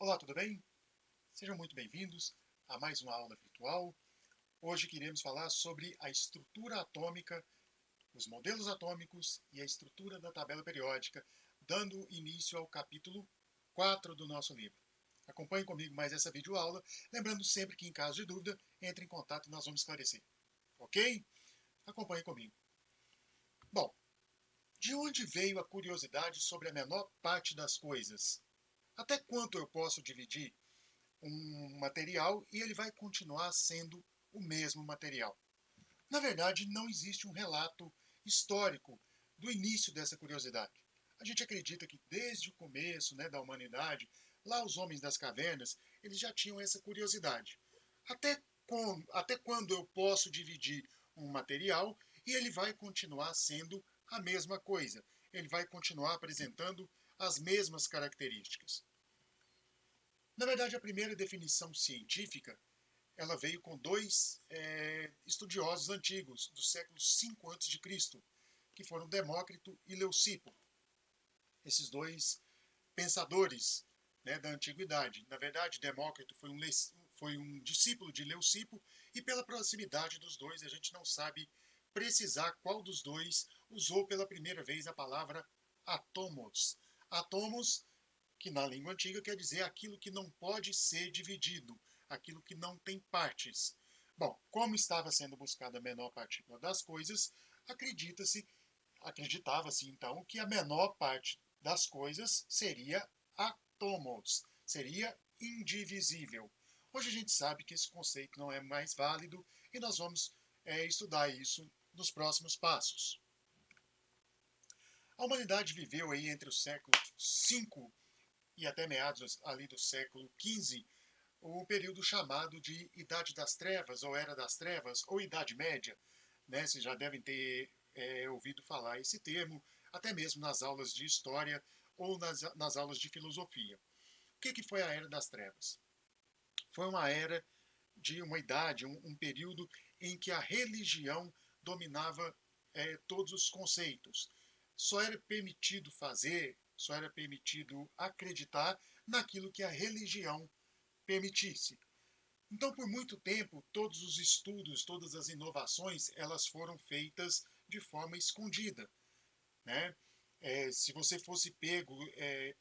Olá, tudo bem? Sejam muito bem-vindos a mais uma aula virtual. Hoje queremos falar sobre a estrutura atômica, os modelos atômicos e a estrutura da tabela periódica, dando início ao capítulo 4 do nosso livro. Acompanhe comigo mais essa videoaula, lembrando sempre que, em caso de dúvida, entre em contato e nós vamos esclarecer. Ok? Acompanhe comigo. Bom, de onde veio a curiosidade sobre a menor parte das coisas? Até quanto eu posso dividir um material e ele vai continuar sendo o mesmo material? Na verdade, não existe um relato histórico do início dessa curiosidade. A gente acredita que desde o começo, da humanidade, lá os homens das cavernas, eles já tinham essa curiosidade. Até quando eu posso dividir um material e ele vai continuar sendo a mesma coisa? Ele vai continuar apresentando as mesmas características. Na verdade, a primeira definição científica ela veio com dois estudiosos antigos, do século V a.C., que foram Demócrito e Leucipo. Esses dois pensadores, da antiguidade. Na verdade, Demócrito foi um discípulo de Leucipo, e pela proximidade dos dois, a gente não sabe precisar qual dos dois usou pela primeira vez a palavra átomos. Átomos, que na língua antiga quer dizer aquilo que não pode ser dividido, aquilo que não tem partes. Bom, como estava sendo buscada a menor partícula das coisas, acreditava-se então que a menor parte das coisas seria átomos, seria indivisível. Hoje a gente sabe que esse conceito não é mais válido e nós vamos estudar isso nos próximos passos. A humanidade viveu aí entre o século V e até meados ali do século XV, o período chamado de Idade das Trevas, ou Era das Trevas, ou Idade Média. Vocês já devem ter ouvido falar esse termo, até mesmo nas aulas de História ou nas aulas de Filosofia. O que foi a Era das Trevas? Foi uma era de uma idade, um período em que a religião dominava todos os conceitos. Só era permitido fazer, só era permitido acreditar naquilo que a religião permitisse. Então, por muito tempo, todos os estudos, todas as inovações, elas foram feitas de forma escondida, né? Se você fosse pego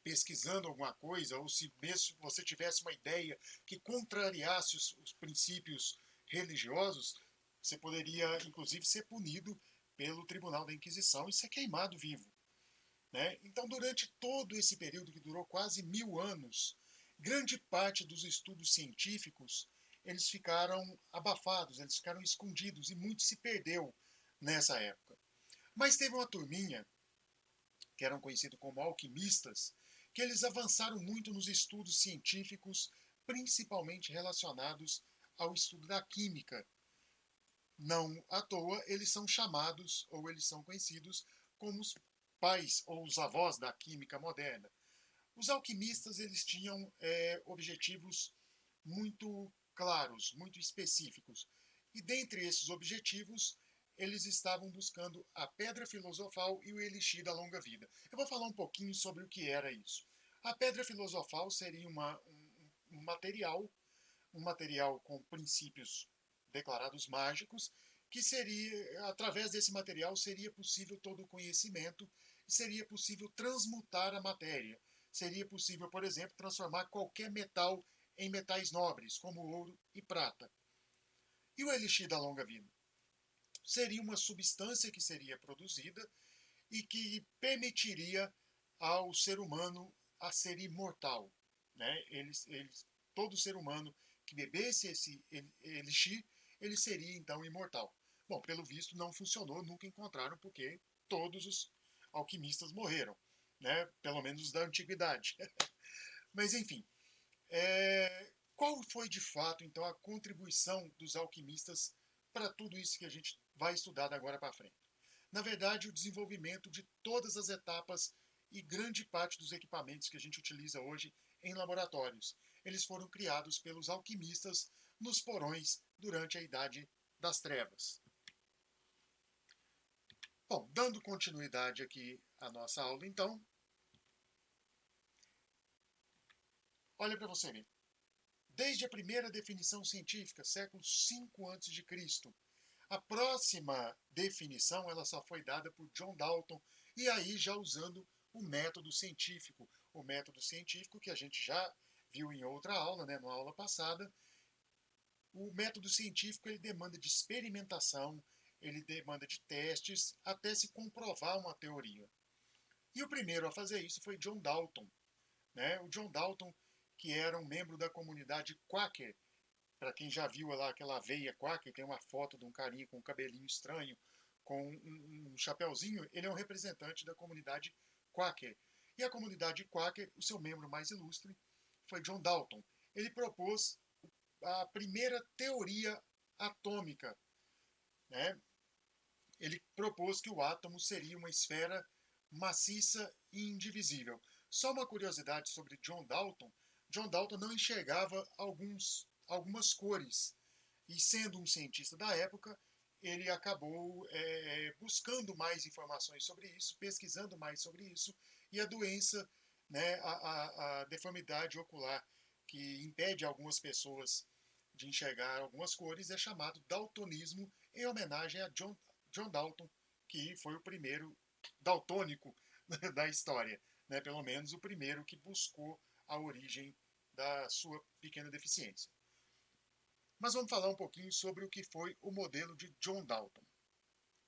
pesquisando alguma coisa, ou se mesmo você tivesse uma ideia que contrariasse os princípios religiosos, você poderia, inclusive, ser punido pelo Tribunal da Inquisição e ser queimado vivo. Então, durante todo esse período, que durou quase 1000 anos, grande parte dos estudos científicos eles ficaram abafados, eles ficaram escondidos, e muito se perdeu nessa época. Mas teve uma turminha, que eram conhecidos como alquimistas, que eles avançaram muito nos estudos científicos, principalmente relacionados ao estudo da química. Não à toa, eles são chamados, ou eles são conhecidos como os pais ou os avós da química moderna. Os alquimistas eles tinham objetivos muito claros, muito específicos. E dentre esses objetivos, eles estavam buscando a pedra filosofal e o elixir da longa vida. Eu vou falar um pouquinho sobre o que era isso. A pedra filosofal seria um material com princípios declarados mágicos, que seria, através desse material, seria possível todo o conhecimento e seria possível transmutar a matéria. Seria possível, por exemplo, transformar qualquer metal em metais nobres, como ouro e prata. E o elixir da longa vida? Seria uma substância que seria produzida e que permitiria ao ser humano a ser imortal. Todo ser humano que bebesse esse elixir, ele seria então imortal. Bom, pelo visto não funcionou, nunca encontraram, porque todos os alquimistas morreram, pelo menos da antiguidade. Mas enfim, qual foi de fato então a contribuição dos alquimistas para tudo isso que a gente vai estudar da agora para frente? Na verdade, o desenvolvimento de todas as etapas e grande parte dos equipamentos que a gente utiliza hoje em laboratórios. Eles foram criados pelos alquimistas nos porões durante a Idade das Trevas. Bom, dando continuidade aqui à nossa aula, então, Olha para você ver. Desde a primeira definição científica, século V a.C., a próxima definição ela só foi dada por John Dalton, e aí já usando o método científico que a gente já viu em outra aula, né, na aula passada. O método científico ele demanda de experimentação, ele demanda de testes até se comprovar uma teoria. E o primeiro a fazer isso foi John Dalton, né? O John Dalton, que era um membro da comunidade Quaker. Para quem já viu lá aquela aveia Quaker, tem uma foto de um carinha com um cabelinho estranho, com um chapéuzinho, ele é um representante da comunidade Quaker. E a comunidade Quaker, o seu membro mais ilustre, foi John Dalton. Ele propôs a primeira teoria atômica, né? Ele propôs que o átomo seria uma esfera maciça e indivisível. Só uma curiosidade sobre John Dalton: John Dalton não enxergava algumas cores, e sendo um cientista da época, ele acabou buscando mais informações sobre isso, pesquisando mais sobre isso, e a doença, né, a deformidade ocular que impede algumas pessoas de enxergar algumas cores é chamado daltonismo, em homenagem a John Dalton, que foi o primeiro daltônico da história, né? Pelo menos o primeiro que buscou a origem da sua pequena deficiência. Mas vamos falar um pouquinho sobre o que foi o modelo de John Dalton,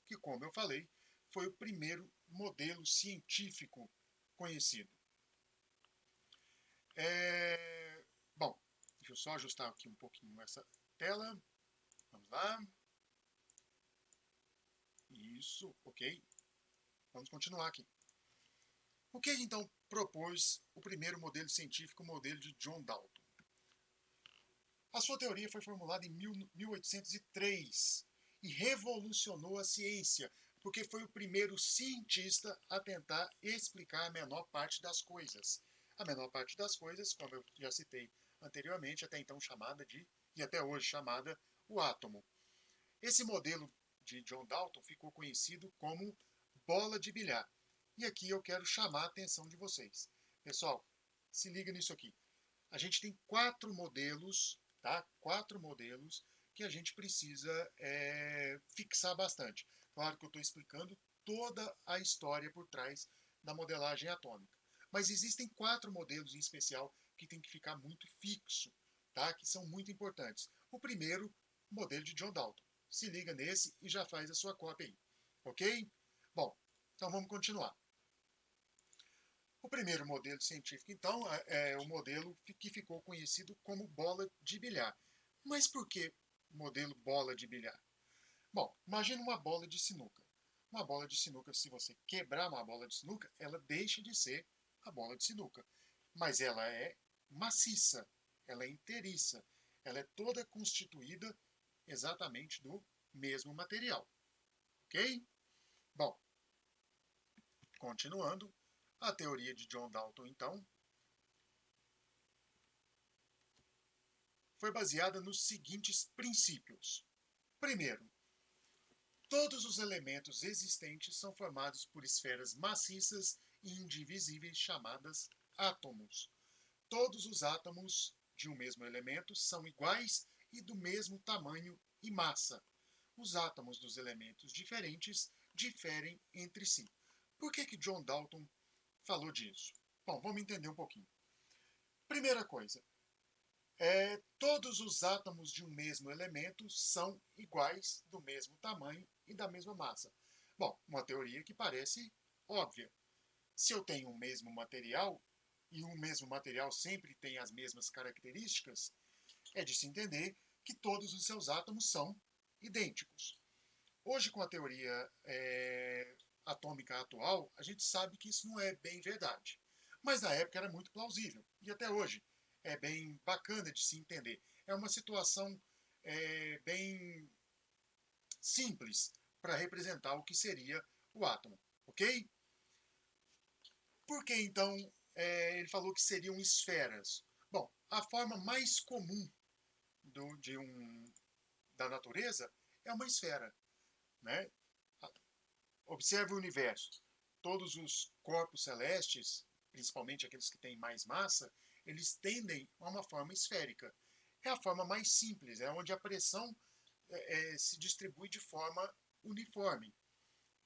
que, como eu falei, foi o primeiro modelo científico conhecido. Bom, deixa eu só ajustar aqui um pouquinho essa tela. Vamos lá. Isso, ok. Vamos continuar aqui. O que então propôs o primeiro modelo científico, o modelo de John Dalton? A sua teoria foi formulada em 1803 e revolucionou a ciência, porque foi o primeiro cientista a tentar explicar a menor parte das coisas. A menor parte das coisas, como eu já citei anteriormente, até então chamada de, e até hoje chamada, o átomo. Esse modelo de John Dalton ficou conhecido como bola de bilhar. E aqui eu quero chamar a atenção de vocês. Pessoal, se liga nisso aqui. A gente tem 4 modelos, tá? 4 modelos que a gente precisa fixar bastante. Claro que eu estou explicando toda a história por trás da modelagem atômica. Mas existem 4 modelos em especial que tem que ficar muito fixo, tá? Que são muito importantes. O primeiro, o modelo de John Dalton. Se liga nesse e já faz a sua cópia aí, ok? Bom, então vamos continuar. O primeiro modelo científico, então, é o modelo que ficou conhecido como bola de bilhar. Mas por que modelo bola de bilhar? Bom, imagina uma bola de sinuca. Uma bola de sinuca, se você quebrar uma bola de sinuca, ela deixa de ser a bola de sinuca. Mas ela é maciça, ela é inteiriça, ela é toda constituída exatamente do mesmo material. Ok? Bom, continuando, a teoria de John Dalton, então, foi baseada nos seguintes princípios. Primeiro, todos os elementos existentes são formados por esferas maciças e indivisíveis chamadas átomos. Todos os átomos de um mesmo elemento são iguais e do mesmo tamanho e massa. Os átomos dos elementos diferentes diferem entre si. Por que John Dalton falou disso? Bom, vamos entender um pouquinho. Primeira coisa, todos os átomos de um mesmo elemento são iguais, do mesmo tamanho e da mesma massa. Bom, uma teoria que parece óbvia. Se eu tenho o mesmo material, e o mesmo material sempre tem as mesmas características, é de se entender que todos os seus átomos são idênticos. Hoje, com a teoria atômica atual, a gente sabe que isso não é bem verdade. Mas na época era muito plausível, e até hoje é bem bacana de se entender. É uma situação bem simples para representar o que seria o átomo, ok? Por que então ele falou que seriam esferas? Bom, a forma mais comum da natureza é uma esfera, né? Observe o universo. Todos os corpos celestes, principalmente aqueles que têm mais massa, eles tendem a uma forma esférica. É a forma mais simples, é onde a pressão se distribui de forma uniforme,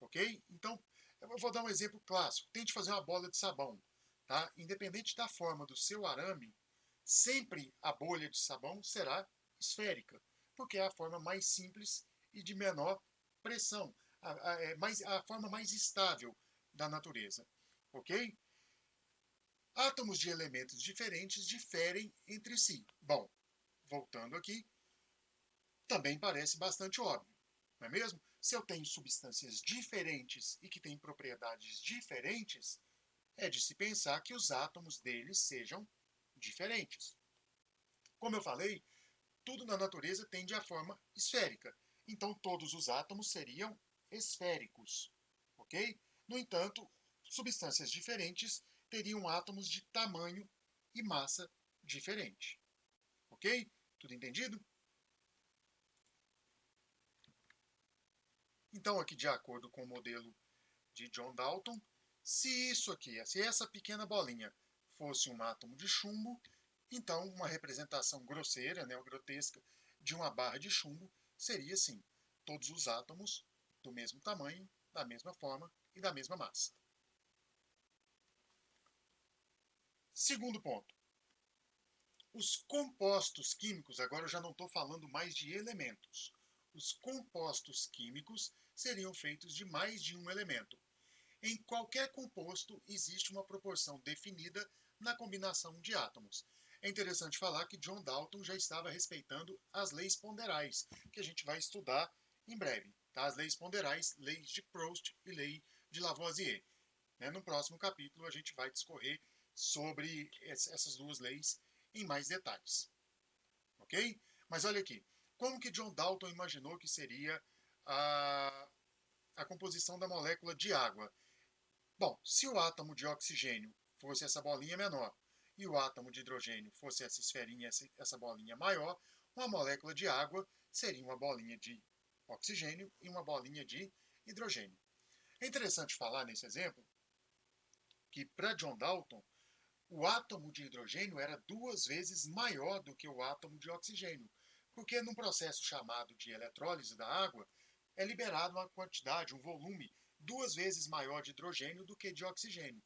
ok? Então, eu vou dar um exemplo clássico. Tente fazer uma bola de sabão, tá? Independente da forma do seu arame, sempre a bolha de sabão será esférica, porque é a forma mais simples e de menor pressão, a forma mais estável da natureza, ok? Átomos de elementos diferentes diferem entre si. Bom, voltando aqui, também parece bastante óbvio, não é mesmo? Se eu tenho substâncias diferentes e que têm propriedades diferentes, é de se pensar que os átomos deles sejam diferentes. Como eu falei, tudo na natureza tende à forma esférica, então todos os átomos seriam esféricos, ok? No entanto, substâncias diferentes teriam átomos de tamanho e massa diferente, ok? Tudo entendido? Então, aqui, de acordo com o modelo de John Dalton, se isso aqui, se essa pequena bolinha fosse um átomo de chumbo, então uma representação grosseira, né, ou grotesca, de uma barra de chumbo seria assim: todos os átomos do mesmo tamanho, da mesma forma e da mesma massa. Segundo ponto. Os compostos químicos, agora eu já não estou falando mais de elementos. Os compostos químicos seriam feitos de mais de um elemento. Em qualquer composto existe uma proporção definida na combinação de átomos. É interessante falar que John Dalton já estava respeitando as leis ponderais, que a gente vai estudar em breve. Tá? As leis ponderais, leis de Proust e lei de Lavoisier. No próximo capítulo a gente vai discorrer sobre essas duas leis em mais detalhes. Ok? Mas olha aqui, como que John Dalton imaginou que seria a composição da molécula de água? Bom, se o átomo de oxigênio fosse essa bolinha menor e o átomo de hidrogênio fosse essa esferinha, essa bolinha maior, uma molécula de água seria uma bolinha de oxigênio e uma bolinha de hidrogênio. É interessante falar nesse exemplo que para John Dalton, o átomo de hidrogênio era 2 vezes maior do que o átomo de oxigênio, porque num processo chamado de eletrólise da água, é liberado uma quantidade, um volume 2 vezes maior de hidrogênio do que de oxigênio.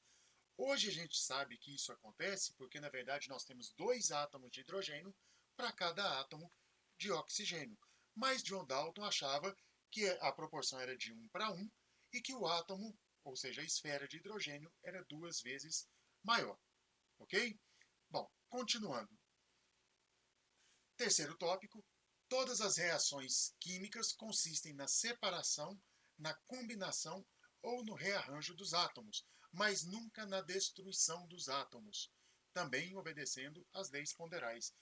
Hoje a gente sabe que isso acontece porque, na verdade, nós temos 2 átomos de hidrogênio para cada átomo de oxigênio. Mas John Dalton achava que a proporção era de 1 para 1 e que o átomo, ou seja, a esfera de hidrogênio, era 2 vezes maior. Ok? Bom, continuando. Terceiro tópico: todas as reações químicas consistem na separação, na combinação ou no rearranjo dos átomos, mas nunca na destruição dos átomos, também obedecendo às leis ponderais,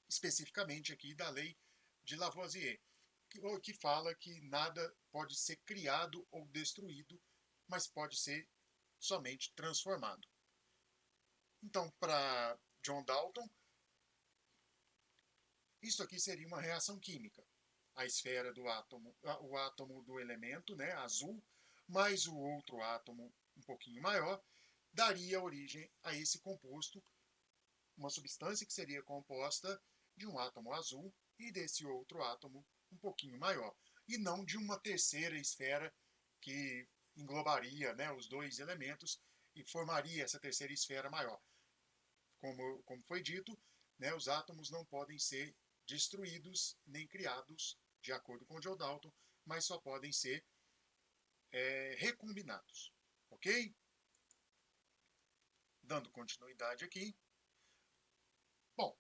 especificamente aqui da lei de Lavoisier, que fala que nada pode ser criado ou destruído, mas pode ser somente transformado. Então, para John Dalton, isso aqui seria uma reação química. A esfera do átomo, o átomo do elemento, né, azul, mais o outro átomo um pouquinho maior, daria origem a esse composto, uma substância que seria composta de um átomo azul e desse outro átomo um pouquinho maior, e não de uma terceira esfera que englobaria, né, os dois elementos e formaria essa terceira esfera maior. Como foi dito, né, os átomos não podem ser destruídos nem criados, de acordo com John Dalton, mas só podem ser recombinados. Ok? Dando continuidade aqui. Bom,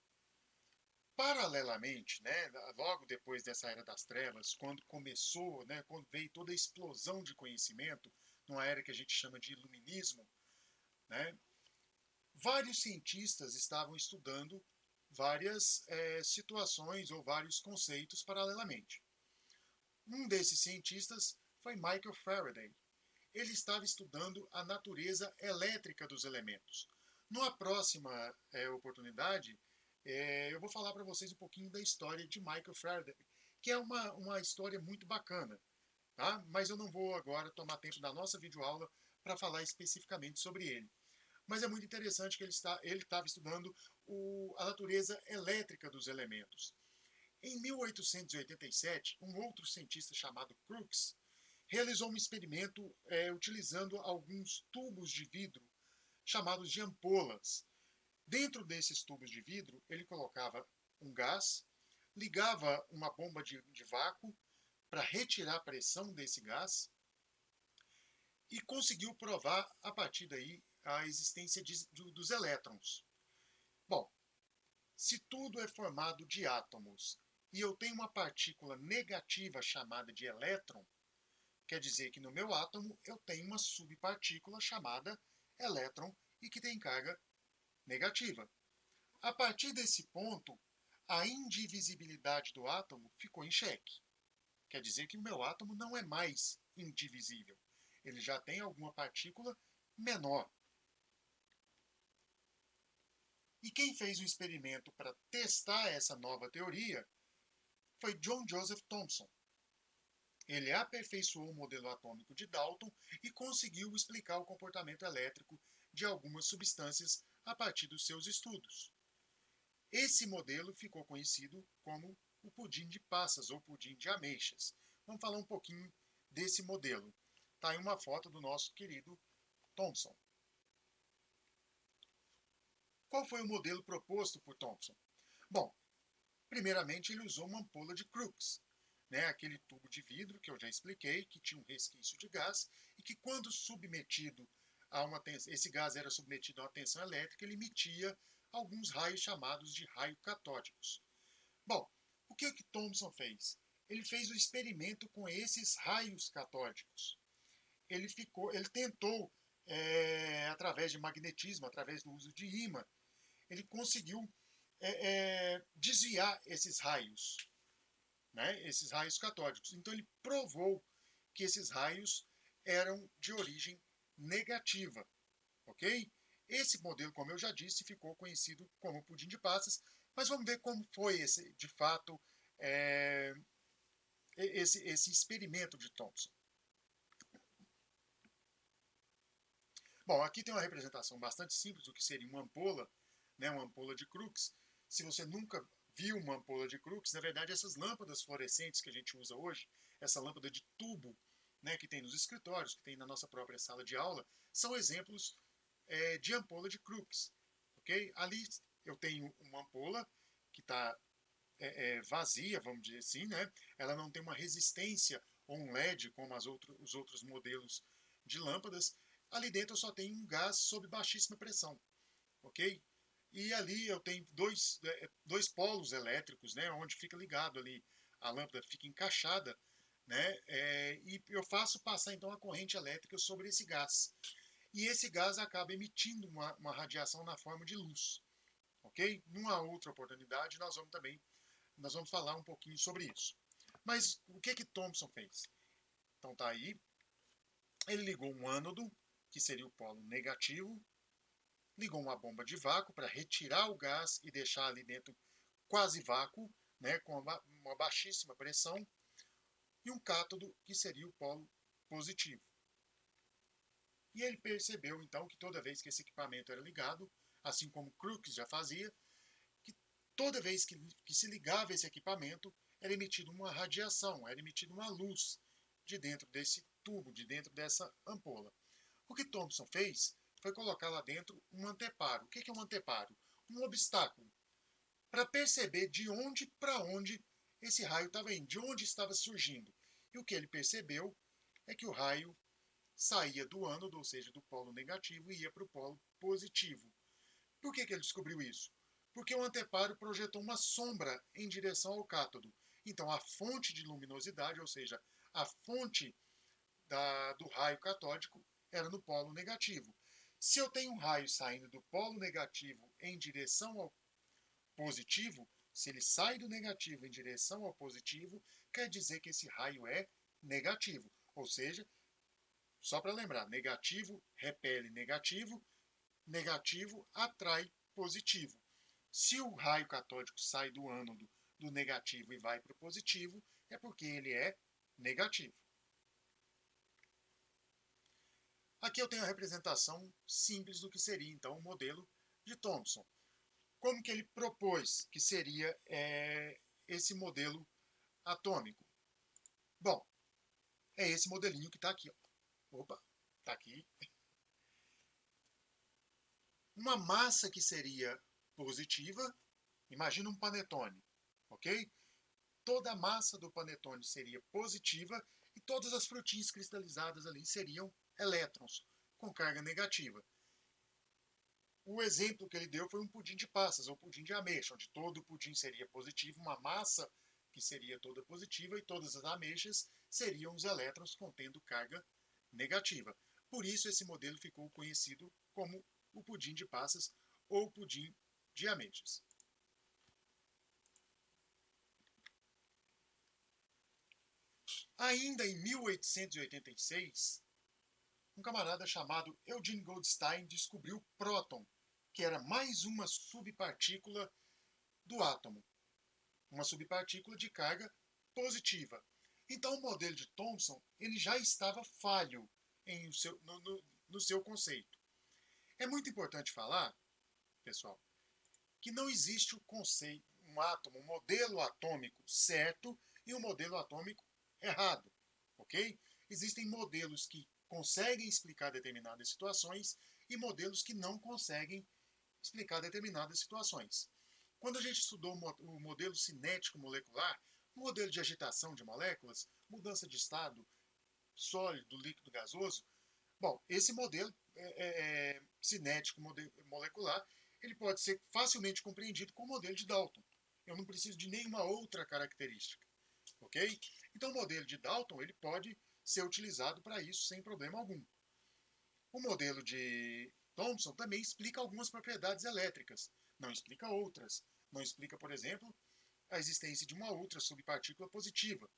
paralelamente, né, logo depois dessa Era das Trevas, quando começou, né, quando veio toda a explosão de conhecimento, numa era que a gente chama de iluminismo, né, vários cientistas estavam estudando várias situações ou vários conceitos paralelamente. Um desses cientistas foi Michael Faraday. Ele estava estudando a natureza elétrica dos elementos. Numa próxima oportunidade, eu vou falar para vocês um pouquinho da história de Michael Faraday, que é uma história muito bacana, tá? Mas eu não vou agora tomar tempo da nossa videoaula para falar especificamente sobre ele. mas é muito interessante que ele estava estudando a natureza elétrica dos elementos. Em 1887, um outro cientista chamado Crookes realizou um experimento utilizando alguns tubos de vidro chamados de ampolas. Dentro desses tubos de vidro, ele colocava um gás, ligava uma bomba de vácuo para retirar a pressão desse gás e conseguiu provar, a partir daí, a existência dos elétrons. Bom, se tudo é formado de átomos e eu tenho uma partícula negativa chamada de elétron, quer dizer que no meu átomo eu tenho uma subpartícula chamada elétron e que tem carga negativa. A partir desse ponto, a indivisibilidade do átomo ficou em xeque. Quer dizer que o meu átomo não é mais indivisível. Ele já tem alguma partícula menor. E quem fez o experimento para testar essa nova teoria foi John Joseph Thomson. Ele aperfeiçoou o modelo atômico de Dalton e conseguiu explicar o comportamento elétrico de algumas substâncias a partir dos seus estudos. Esse modelo ficou conhecido como o pudim de passas ou pudim de ameixas. Vamos falar um pouquinho desse modelo. Está aí uma foto do nosso querido Thomson. Qual foi o modelo proposto por Thomson? Bom, primeiramente ele usou uma ampola de Crookes, aquele tubo de vidro que eu já expliquei, que tinha um resquício de gás e que quando submetido a uma tensão, esse gás era submetido a uma tensão elétrica, ele emitia alguns raios chamados de raios catódicos. Bom, o que Thomson fez? Ele fez o experimento com esses raios catódicos. Ele tentou, através de magnetismo, através do uso de ímã, ele conseguiu desviar esses raios catódicos. Então ele provou que esses raios eram de origem negativa, ok? Esse modelo, como eu já disse, ficou conhecido como pudim de passas, mas vamos ver como foi de fato, esse experimento de Thomson. Bom, aqui tem uma representação bastante simples do que seria uma ampola, uma ampola de Crookes. Se você nunca viu uma ampola de Crookes, na verdade essas lâmpadas fluorescentes que a gente usa hoje, essa lâmpada de tubo, que tem nos escritórios, que tem na nossa própria sala de aula, são exemplos de ampola de Crookes. Okay? Ali eu tenho uma ampola que está vazia, vamos dizer assim, ela não tem uma resistência ou um LED como os outros modelos de lâmpadas. Ali dentro eu só tenho um gás sob baixíssima pressão, ok? E ali eu tenho dois polos elétricos, onde fica ligado ali, a lâmpada fica encaixada, e eu faço passar então a corrente elétrica sobre esse gás. E esse gás acaba emitindo uma radiação na forma de luz, ok? Numa outra oportunidade nós vamos falar um pouquinho sobre isso. Mas o que Thomson fez? Então tá aí, ele ligou um ânodo, que seria o polo negativo, ligou uma bomba de vácuo para retirar o gás e deixar ali dentro quase vácuo, com uma baixíssima pressão, e um cátodo, que seria o polo positivo. E ele percebeu então que toda vez que esse equipamento era ligado, assim como Crookes já fazia, que toda vez que se ligava esse equipamento, era emitida uma radiação, era emitida uma luz de dentro desse tubo, de dentro dessa ampola. O que Thomson fez foi colocar lá dentro um anteparo. O que é um anteparo? Um obstáculo, para perceber de onde para onde esse raio estava indo, de onde estava surgindo. E o que ele percebeu é que o raio saía do ânodo, ou seja, do polo negativo, e ia para o polo positivo. Por que ele descobriu isso? Porque o anteparo projetou uma sombra em direção ao cátodo. Então a fonte de luminosidade, ou seja, a fonte do raio catódico, era no polo negativo. Se eu tenho um raio saindo do polo negativo em direção ao positivo, se ele sai do negativo em direção ao positivo, quer dizer que esse raio é negativo. Ou seja, só para lembrar, negativo repele negativo, negativo atrai positivo. Se o raio catódico sai do ânodo do negativo e vai para o positivo, é porque ele é negativo. Aqui eu tenho a representação simples do que seria, então, o modelo de Thomson. Como que ele propôs que seria esse modelo atômico? Bom, é esse modelinho que está aqui. Ó. Opa, está aqui. Uma massa que seria positiva, imagina um panetone, ok? Toda a massa do panetone seria positiva e todas as frutinhas cristalizadas ali seriam elétrons com carga negativa. O exemplo que ele deu foi um pudim de passas ou pudim de ameixa, onde todo o pudim seria positivo, uma massa que seria toda positiva e todas as ameixas seriam os elétrons contendo carga negativa. Por isso esse modelo ficou conhecido como o pudim de passas ou pudim de ameixas. Ainda em 1886, um camarada chamado Eugene Goldstein descobriu o próton, que era mais uma subpartícula do átomo, uma subpartícula de carga positiva. Então o modelo de Thomson ele já estava falho no seu conceito. É muito importante falar, pessoal, que não existe o conceito, um átomo, um modelo atômico certo e um modelo atômico errado, ok? Existem modelos que conseguem explicar determinadas situações e modelos que não conseguem explicar determinadas situações. Quando a gente estudou o modelo cinético molecular, o modelo de agitação de moléculas, mudança de estado sólido, líquido, gasoso, bom, esse modelo cinético molecular ele pode ser facilmente compreendido com o modelo de Dalton. Eu não preciso de nenhuma outra característica, ok? Então o modelo de Dalton ele pode ser utilizado para isso sem problema algum. O modelo de Thomson também explica algumas propriedades elétricas, não explica outras. Não explica, por exemplo, a existência de uma outra subpartícula positiva.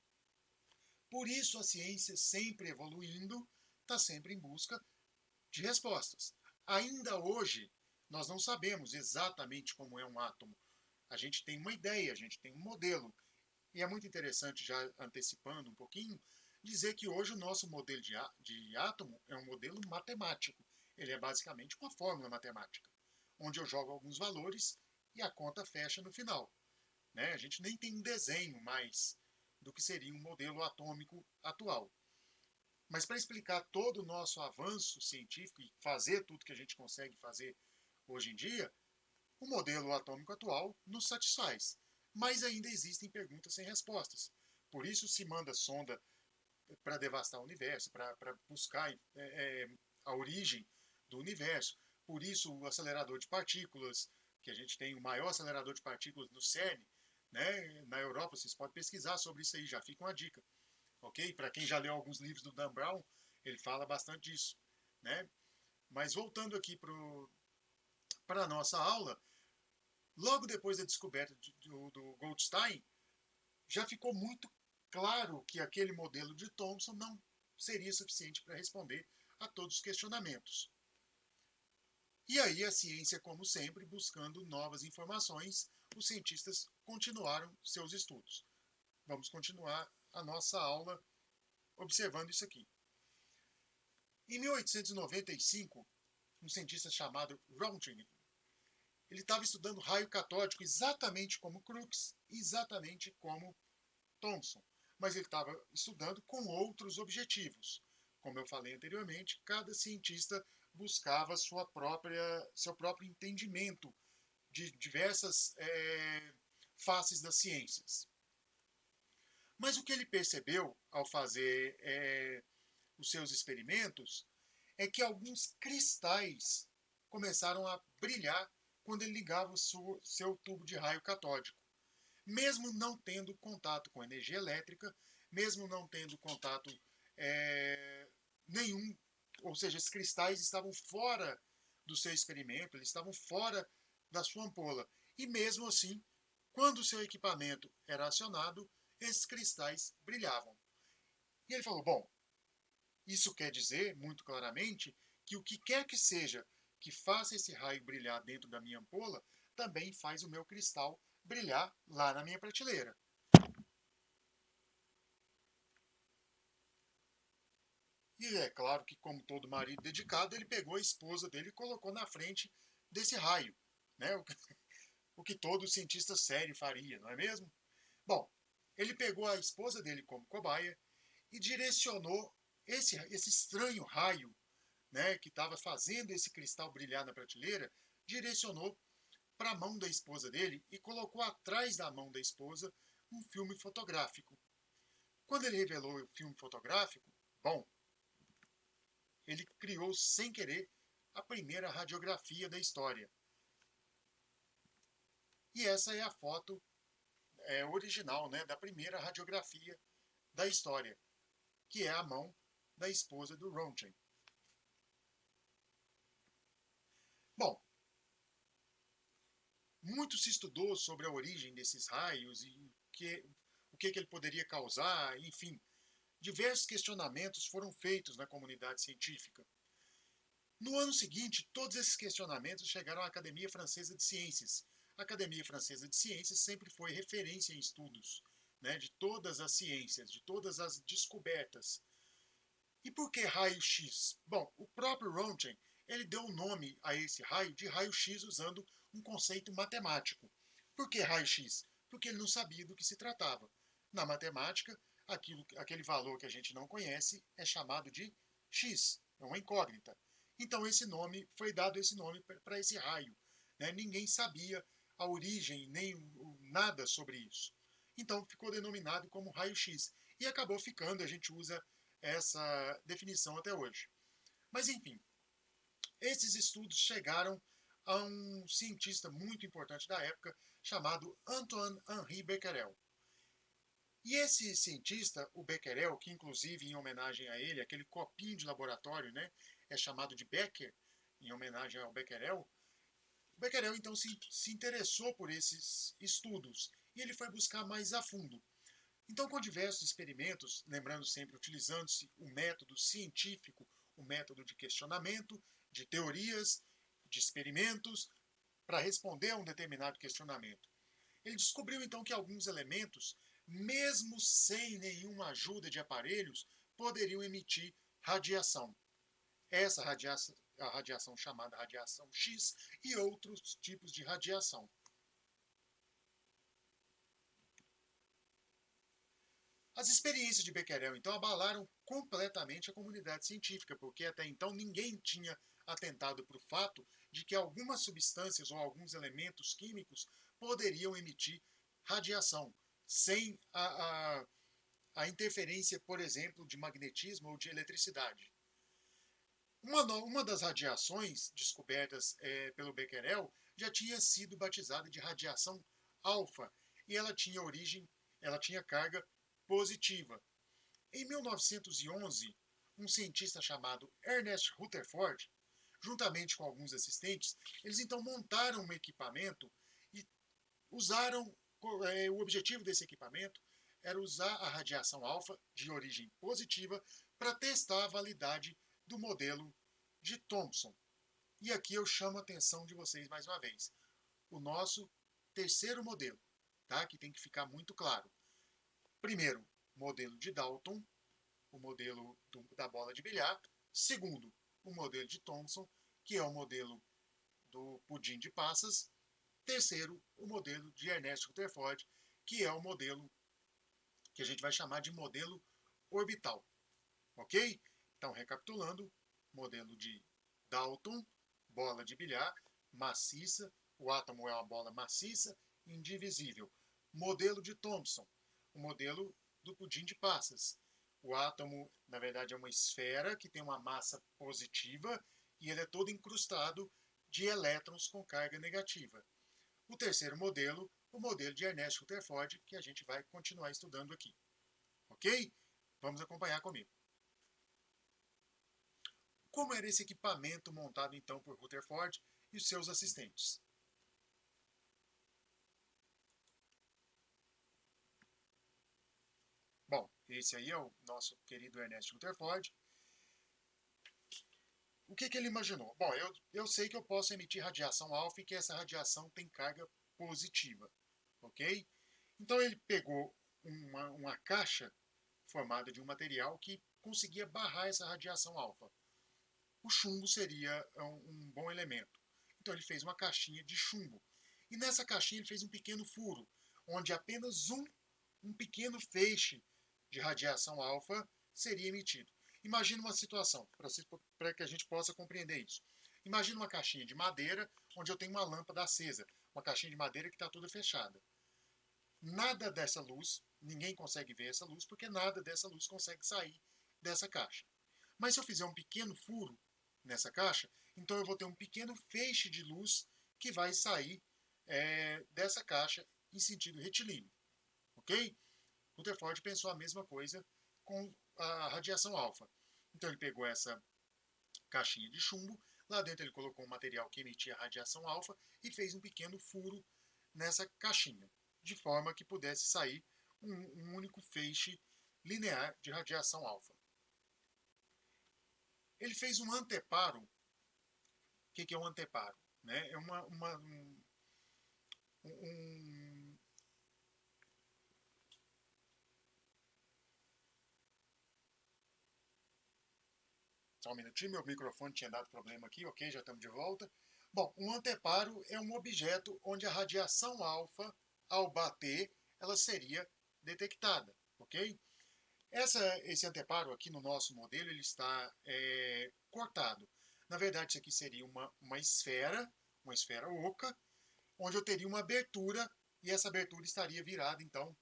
Por isso a ciência, sempre evoluindo, está sempre em busca de respostas. Ainda hoje, nós não sabemos exatamente como é um átomo. A gente tem uma ideia, a gente tem um modelo. E é muito interessante, já antecipando um pouquinho, dizer que hoje o nosso modelo de átomo é um modelo matemático. Ele é basicamente uma fórmula matemática, onde eu jogo alguns valores e a conta fecha no final. Né? A gente nem tem um desenho mais do que seria um modelo atômico atual. Mas para explicar todo o nosso avanço científico e fazer tudo que a gente consegue fazer hoje em dia, o modelo atômico atual nos satisfaz. Mas ainda existem perguntas sem respostas. Por isso se manda sonda para devastar o universo, para buscar a origem do universo. Por isso o acelerador de partículas, que a gente tem o maior acelerador de partículas no CERN, né? Na Europa, vocês podem pesquisar sobre isso aí, já fica uma dica. Ok? Para quem já leu alguns livros do Dan Brown, ele fala bastante disso. Né? Mas voltando aqui para a nossa aula, logo depois da descoberta do Goldstein, já ficou muito claro que aquele modelo de Thomson não seria suficiente para responder a todos os questionamentos. E aí a ciência, como sempre, buscando novas informações, os cientistas continuaram seus estudos. Vamos continuar a nossa aula observando isso aqui. Em 1895, um cientista chamado Röntgen, ele estava estudando raio catódico exatamente como Crookes, exatamente como Thomson, mas ele estava estudando com outros objetivos. Como eu falei anteriormente, cada cientista buscava seu próprio entendimento de diversas faces das ciências. Mas o que ele percebeu ao fazer os seus experimentos é que alguns cristais começaram a brilhar quando ele ligava o seu tubo de raio catódico. Mesmo não tendo contato com energia elétrica, mesmo não tendo contato nenhum, ou seja, esses cristais estavam fora do seu experimento, eles estavam fora da sua ampola. E mesmo assim, quando o seu equipamento era acionado, esses cristais brilhavam. E ele falou, bom, isso quer dizer, muito claramente, que o que quer que seja que faça esse raio brilhar dentro da minha ampola, também faz o meu cristal brilhar lá na minha prateleira. E é claro que, como todo marido dedicado, ele pegou a esposa dele e colocou na frente desse raio, né? O que todo cientista sério faria, não é mesmo? Bom, ele pegou a esposa dele como cobaia e direcionou esse estranho raio, né, que estava fazendo esse cristal brilhar na prateleira, direcionou para a mão da esposa dele e colocou atrás da mão da esposa um filme fotográfico. Quando ele revelou o filme fotográfico, bom, ele criou sem querer a primeira radiografia da história. E essa é a foto original, né, da primeira radiografia da história, que é a mão da esposa do Röntgen. Bom, muito se estudou sobre a origem desses raios e o que ele poderia causar, enfim. Diversos questionamentos foram feitos na comunidade científica. No ano seguinte, todos esses questionamentos chegaram à Academia Francesa de Ciências. A Academia Francesa de Ciências sempre foi referência em estudos, né, de todas as ciências, de todas as descobertas. E por que raio-x? Bom, o próprio Röntgen ele deu o nome a esse raio de raio-x usando um conceito matemático. Por que raio-x? Porque ele não sabia do que se tratava. Na matemática, aquele valor que a gente não conhece é chamado de x, é uma incógnita. Então esse nome foi dado esse nome para esse raio. Né? Ninguém sabia a origem nem nada sobre isso. Então ficou denominado como raio-x e acabou ficando. A gente usa essa definição até hoje. Mas enfim, esses estudos chegaram a um cientista muito importante da época chamado Antoine-Henri Becquerel. E esse cientista, o Becquerel, que inclusive em homenagem a ele, aquele copinho de laboratório, né, é chamado de Becker, em homenagem ao Becquerel, o Becquerel então se interessou por esses estudos e ele foi buscar mais a fundo. Então, com diversos experimentos, lembrando sempre, utilizando-se o método científico, o método de questionamento, de teorias, de experimentos, para responder a um determinado questionamento. Ele descobriu então que alguns elementos, mesmo sem nenhuma ajuda de aparelhos, poderiam emitir radiação. Essa radiação, a radiação chamada radiação X e outros tipos de radiação. As experiências de Becquerel, então, abalaram completamente a comunidade científica, porque até então ninguém tinha atentado para o fato de que algumas substâncias ou alguns elementos químicos poderiam emitir radiação, sem a interferência, por exemplo, de magnetismo ou de eletricidade. Uma das radiações descobertas pelo Becquerel já tinha sido batizada de radiação alfa, e ela tinha carga positiva. Em 1911, um cientista chamado Ernest Rutherford, juntamente com alguns assistentes, eles então montaram um equipamento e usaram, o objetivo desse equipamento era usar a radiação alfa de origem positiva para testar a validade do modelo de Thomson. E aqui eu chamo a atenção de vocês mais uma vez. O nosso terceiro modelo, tá? Que tem que ficar muito claro. Primeiro, modelo de Dalton, o modelo da bola de bilhar. Segundo, o modelo de Thomson, que é o modelo do pudim de passas. Terceiro, o modelo de Ernest Rutherford, que é o modelo que a gente vai chamar de modelo orbital. Ok? Então, recapitulando, modelo de Dalton, bola de bilhar, maciça, o átomo é uma bola maciça, indivisível. Modelo de Thomson, o modelo do pudim de passas. O átomo, na verdade, é uma esfera que tem uma massa positiva e ele é todo incrustado de elétrons com carga negativa. O terceiro modelo, o modelo de Ernest Rutherford, que a gente vai continuar estudando aqui. Ok? Vamos acompanhar comigo. Como era esse equipamento montado então por Rutherford e os seus assistentes? Bom, esse aí é o nosso querido Ernest Rutherford. O que ele imaginou? Bom, eu sei que eu posso emitir radiação alfa e que essa radiação tem carga positiva, ok? Então ele pegou uma caixa formada de um material que conseguia barrar essa radiação alfa. O chumbo seria um bom elemento. Então ele fez uma caixinha de chumbo. E nessa caixinha ele fez um pequeno furo, onde apenas um pequeno feixe de radiação alfa seria emitido. Imagina uma situação, para que a gente possa compreender isso. Imagina uma caixinha de madeira, onde eu tenho uma lâmpada acesa. Uma caixinha de madeira que está toda fechada. Nada dessa luz, ninguém consegue ver essa luz, porque nada dessa luz consegue sair dessa caixa. Mas se eu fizer um pequeno furo nessa caixa, então eu vou ter um pequeno feixe de luz que vai sair dessa caixa em sentido retilíneo. Ok? Rutherford pensou a mesma coisa com a radiação alfa. Então ele pegou essa caixinha de chumbo, lá dentro ele colocou um material que emitia radiação alfa e fez um pequeno furo nessa caixinha, de forma que pudesse sair um único feixe linear de radiação alfa. Ele fez um anteparo. O que é um anteparo? Né? É Só um minutinho, meu microfone tinha dado problema aqui, ok, já estamos de volta. Bom, um anteparo é um objeto onde a radiação alfa, ao bater, ela seria detectada, ok? Esse anteparo aqui no nosso modelo, ele está cortado. Na verdade, isso aqui seria uma esfera oca, onde eu teria uma abertura, e essa abertura estaria virada, então,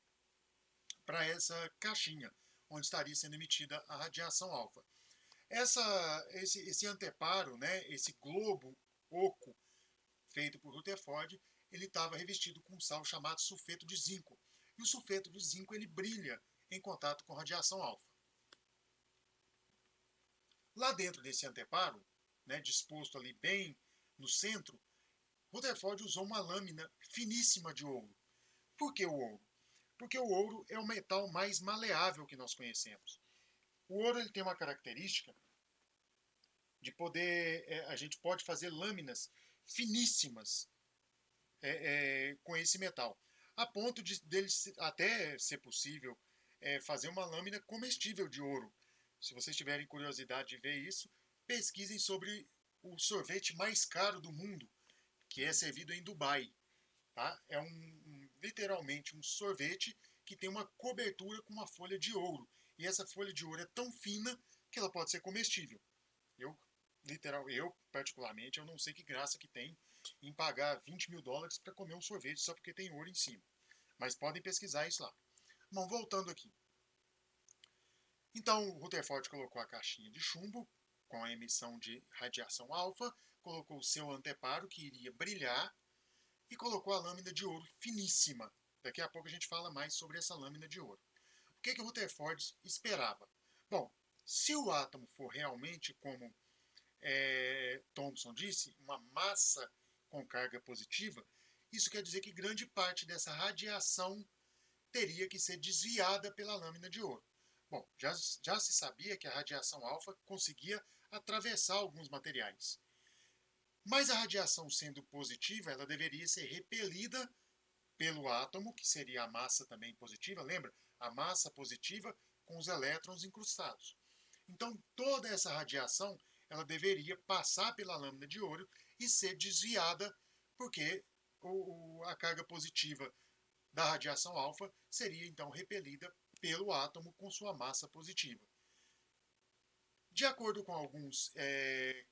para essa caixinha, onde estaria sendo emitida a radiação alfa. Esse anteparo, né, esse globo oco feito por Rutherford, ele estava revestido com um sal chamado sulfeto de zinco. E o sulfeto de zinco ele brilha em contato com radiação alfa. Lá dentro desse anteparo, né, disposto ali bem no centro, Rutherford usou uma lâmina finíssima de ouro. Por que o ouro? Porque o ouro é o metal mais maleável que nós conhecemos. O ouro ele tem uma característica de poder, a gente pode fazer lâminas finíssimas com esse metal, a ponto dele até ser possível fazer uma lâmina comestível de ouro. Se vocês tiverem curiosidade de ver isso, pesquisem sobre o sorvete mais caro do mundo, que é servido em Dubai. Tá? É literalmente um sorvete que tem uma cobertura com uma folha de ouro. E essa folha de ouro é tão fina que ela pode ser comestível. Eu particularmente, eu não sei que graça que tem em pagar $20.000 para comer um sorvete só porque tem ouro em cima. Mas podem pesquisar isso lá. Bom, voltando aqui. Então, o Rutherford colocou a caixinha de chumbo com a emissão de radiação alfa, colocou o seu anteparo que iria brilhar e colocou a lâmina de ouro finíssima. Daqui a pouco a gente fala mais sobre essa lâmina de ouro. O que o Rutherford esperava? Bom, se o átomo for realmente como Thomson disse, uma massa com carga positiva, isso quer dizer que grande parte dessa radiação teria que ser desviada pela lâmina de ouro. Bom, já se sabia que a radiação alfa conseguia atravessar alguns materiais. Mas a radiação sendo positiva, ela deveria ser repelida pelo átomo, que seria a massa também positiva, lembra? A massa positiva com os elétrons incrustados. Então, toda essa radiação ela deveria passar pela lâmina de ouro e ser desviada, porque a carga positiva da radiação alfa seria então repelida pelo átomo com sua massa positiva. De acordo com alguns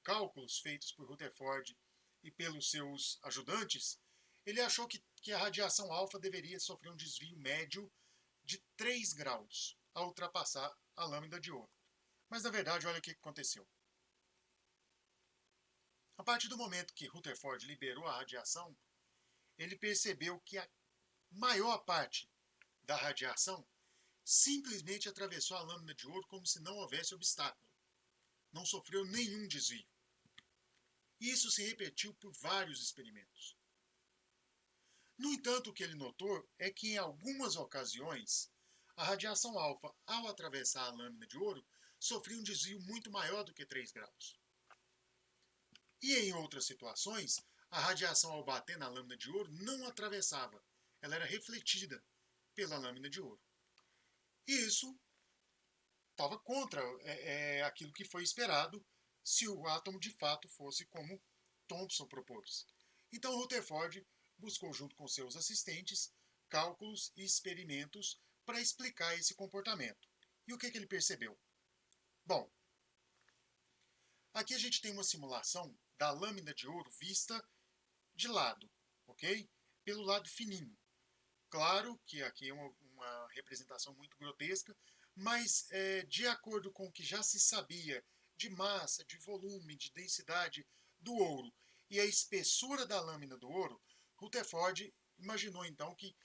cálculos feitos por Rutherford e pelos seus ajudantes, ele achou que a radiação alfa deveria sofrer um desvio médio de 3 graus ao ultrapassar a lâmina de ouro. Mas na verdade, olha o que aconteceu. A partir do momento que Rutherford liberou a radiação, ele percebeu que a maior parte da radiação simplesmente atravessou a lâmina de ouro como se não houvesse obstáculo. Não sofreu nenhum desvio. E isso se repetiu por vários experimentos. No entanto, o que ele notou é que em algumas ocasiões, a radiação alfa, ao atravessar a lâmina de ouro, sofria um desvio muito maior do que 3 graus. E em outras situações, a radiação ao bater na lâmina de ouro não atravessava, ela era refletida pela lâmina de ouro. E isso estava contra aquilo que foi esperado se o átomo de fato fosse como Thomson propôs. Então Rutherford buscou, junto com seus assistentes, cálculos e experimentos para explicar esse comportamento. E o que ele percebeu? Bom, aqui a gente tem uma simulação da lâmina de ouro vista de lado, ok? Pelo lado fininho. Claro que aqui é uma representação muito grotesca, mas de acordo com o que já se sabia de massa, de volume, de densidade do ouro e a espessura da lâmina do ouro, Rutherford imaginou então que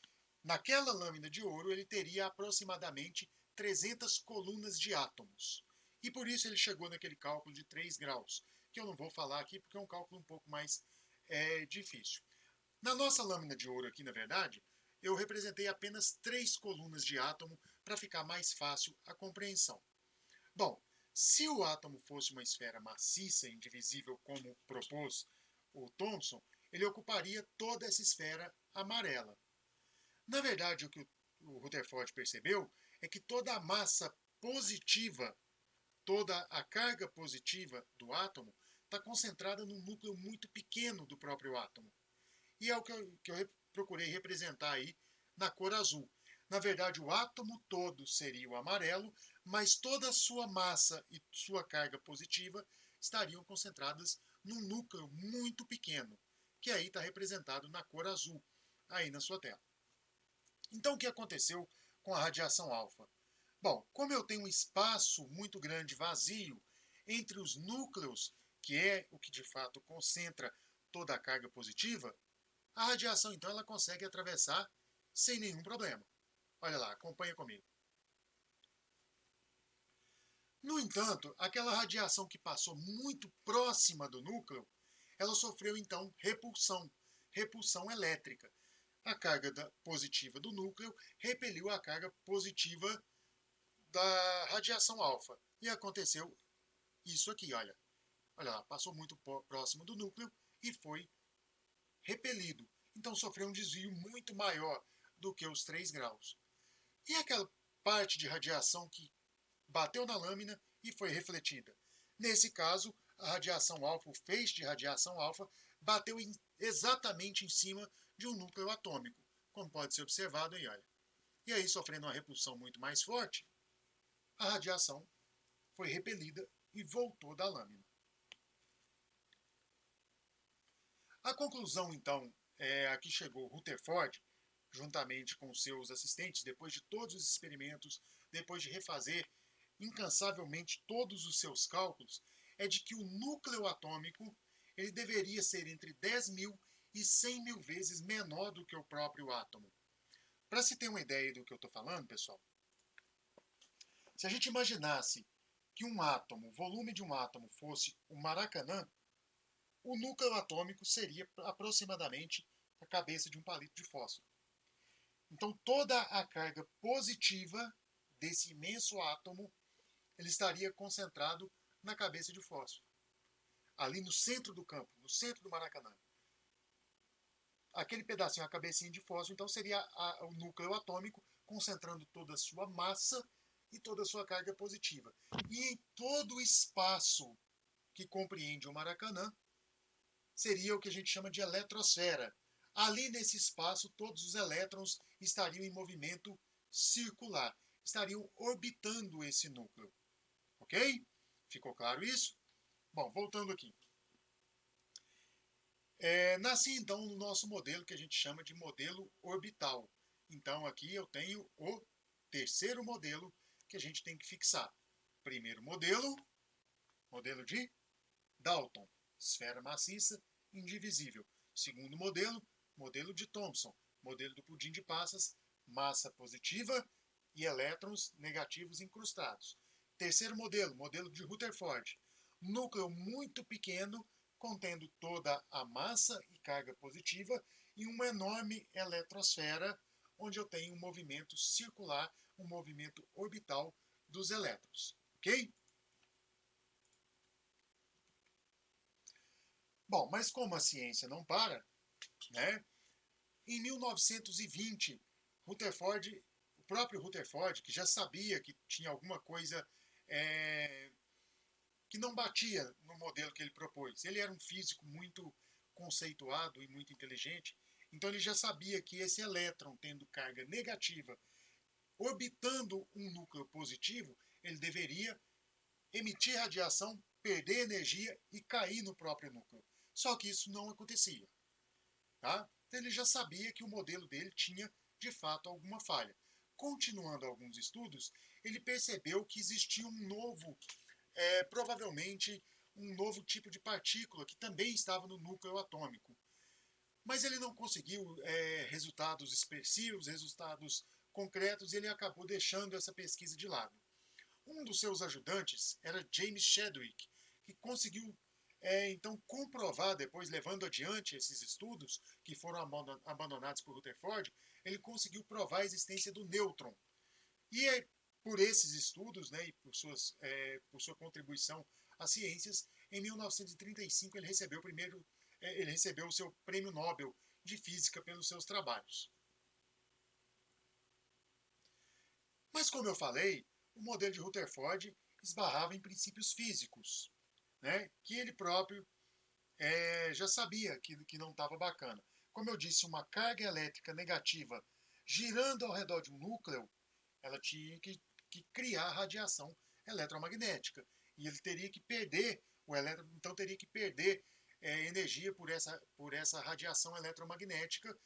naquela lâmina de ouro ele teria aproximadamente 300 colunas de átomos. E por isso ele chegou naquele cálculo de 3 graus, que eu não vou falar aqui porque é um cálculo um pouco mais difícil. Na nossa lâmina de ouro aqui, na verdade, eu representei apenas 3 colunas de átomo para ficar mais fácil a compreensão. Bom, se o átomo fosse uma esfera maciça e indivisível, como propôs o Thomson, ele ocuparia toda essa esfera amarela. Na verdade, o que o Rutherford percebeu é que toda a massa positiva, toda a carga positiva do átomo está concentrada num núcleo muito pequeno do próprio átomo. E é o que eu procurei representar aí na cor azul. Na verdade, o átomo todo seria o amarelo, mas toda a sua massa e sua carga positiva estariam concentradas num núcleo muito pequeno, que aí está representado na cor azul, aí na sua tela. Então, o que aconteceu com a radiação alfa? Bom, como eu tenho um espaço muito grande vazio entre os núcleos, que é o que de fato concentra toda a carga positiva, a radiação, então, ela consegue atravessar sem nenhum problema. Olha lá, acompanha comigo. No entanto, aquela radiação que passou muito próxima do núcleo, ela sofreu, então, repulsão elétrica. A carga positiva do núcleo repeliu a carga positiva da radiação alfa. E aconteceu isso aqui, olha. Olha lá, passou muito próximo do núcleo e foi repelido. Então sofreu um desvio muito maior do que os 3 graus. E aquela parte de radiação que bateu na lâmina e foi refletida? Nesse caso, a radiação alfa, o feixe de radiação alfa, bateu exatamente em cima de um núcleo atômico, como pode ser observado aí, olha. E aí, sofrendo uma repulsão muito mais forte, a radiação foi repelida e voltou da lâmina. A conclusão, então, a que chegou Rutherford, juntamente com seus assistentes, depois de todos os experimentos, depois de refazer incansavelmente todos os seus cálculos, é de que o núcleo atômico ele deveria ser entre 10.000 e 100.000 vezes menor do que o próprio átomo. Para se ter uma ideia do que eu estou falando, pessoal, se a gente imaginasse que um átomo, o volume de um átomo fosse o Maracanã, o núcleo atômico seria aproximadamente a cabeça de um palito de fósforo. Então, toda a carga positiva desse imenso átomo ele estaria concentrado na cabeça de fósforo, ali no centro do campo, no centro do Maracanã. Aquele pedacinho, a cabecinha de fósforo, então seria o núcleo atômico, concentrando toda a sua massa e toda a sua carga positiva. E em todo o espaço que compreende o Maracanã, seria o que a gente chama de eletrosfera. Ali nesse espaço, todos os elétrons estariam em movimento circular, estariam orbitando esse núcleo. Ok? Ficou claro isso? Bom, voltando aqui. Nasci então no nosso modelo que a gente chama de modelo orbital. Então aqui eu tenho o terceiro modelo que a gente tem que fixar. Primeiro modelo, modelo de Dalton, esfera maciça, indivisível. Segundo modelo, modelo de Thomson, modelo do pudim de passas, massa positiva e elétrons negativos incrustados. Terceiro modelo, modelo de Rutherford, núcleo muito pequeno, contendo toda a massa e carga positiva e uma enorme eletrosfera, onde eu tenho um movimento circular, um movimento orbital dos elétrons. Ok? Bom, mas como a ciência não para, né? Em 1920, o próprio Rutherford, que já sabia que tinha alguma coisa que não batia no modelo que ele propôs. Ele era um físico muito conceituado e muito inteligente, então ele já sabia que esse elétron tendo carga negativa, orbitando um núcleo positivo, ele deveria emitir radiação, perder energia e cair no próprio núcleo. Só que isso não acontecia. Tá? Então ele já sabia que o modelo dele tinha, de fato, alguma falha. Continuando alguns estudos, ele percebeu que existia um novo, provavelmente um novo tipo de partícula que também estava no núcleo atômico. Mas ele não conseguiu resultados expressivos, resultados concretos, e ele acabou deixando essa pesquisa de lado. Um dos seus ajudantes era James Chadwick, que conseguiu então comprovar, depois levando adiante esses estudos, que foram abandonados por Rutherford, ele conseguiu provar a existência do nêutron. E por esses estudos, né, e por sua contribuição às ciências, em 1935 ele recebeu o seu prêmio Nobel de Física pelos seus trabalhos. Mas, como eu falei, o modelo de Rutherford esbarrava em princípios físicos, né, que ele próprio já sabia que não estava bacana. Como eu disse, uma carga elétrica negativa girando ao redor de um núcleo, ela tinha que criar radiação eletromagnética. E ele teria que perder, o elétron então teria que perder energia por essa radiação eletromagnética,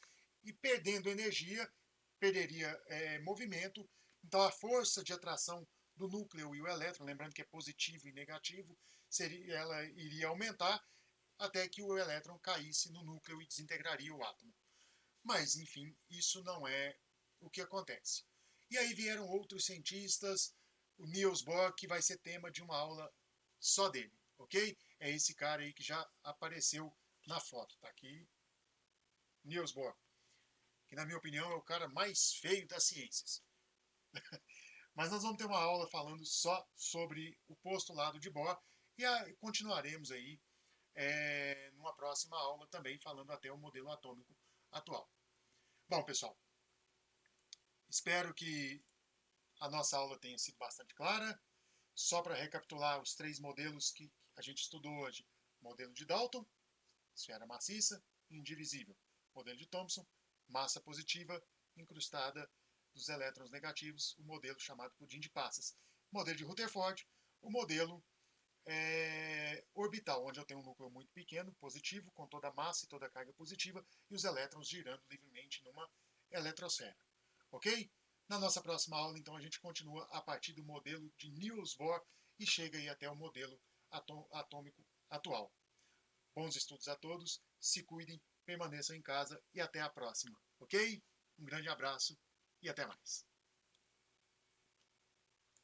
e perdendo energia, perderia movimento. Então a força de atração do núcleo e o elétron, lembrando que é positivo e negativo, ela iria aumentar até que o elétron caísse no núcleo e desintegraria o átomo. Mas, enfim, isso não é o que acontece. E aí vieram outros cientistas, o Niels Bohr, que vai ser tema de uma aula só dele, ok? É esse cara aí que já apareceu na foto, tá aqui, Niels Bohr, que na minha opinião é o cara mais feio das ciências. Mas nós vamos ter uma aula falando só sobre o postulado de Bohr e continuaremos aí numa próxima aula também falando até o modelo atômico atual. Bom, pessoal, espero que a nossa aula tenha sido bastante clara. Só para recapitular os 3 modelos que a gente estudou hoje: modelo de Dalton, esfera maciça, indivisível; modelo de Thomson, massa positiva incrustada dos elétrons negativos, o modelo chamado pudim de passas; modelo de Rutherford, o modelo orbital, onde eu tenho um núcleo muito pequeno, positivo, com toda a massa e toda a carga positiva, e os elétrons girando livremente numa eletrosfera. Ok? Na nossa próxima aula, então, a gente continua a partir do modelo de Niels Bohr e chega aí até o modelo atômico atual. Bons estudos a todos, se cuidem, permaneçam em casa e até a próxima, ok? Um grande abraço e até mais.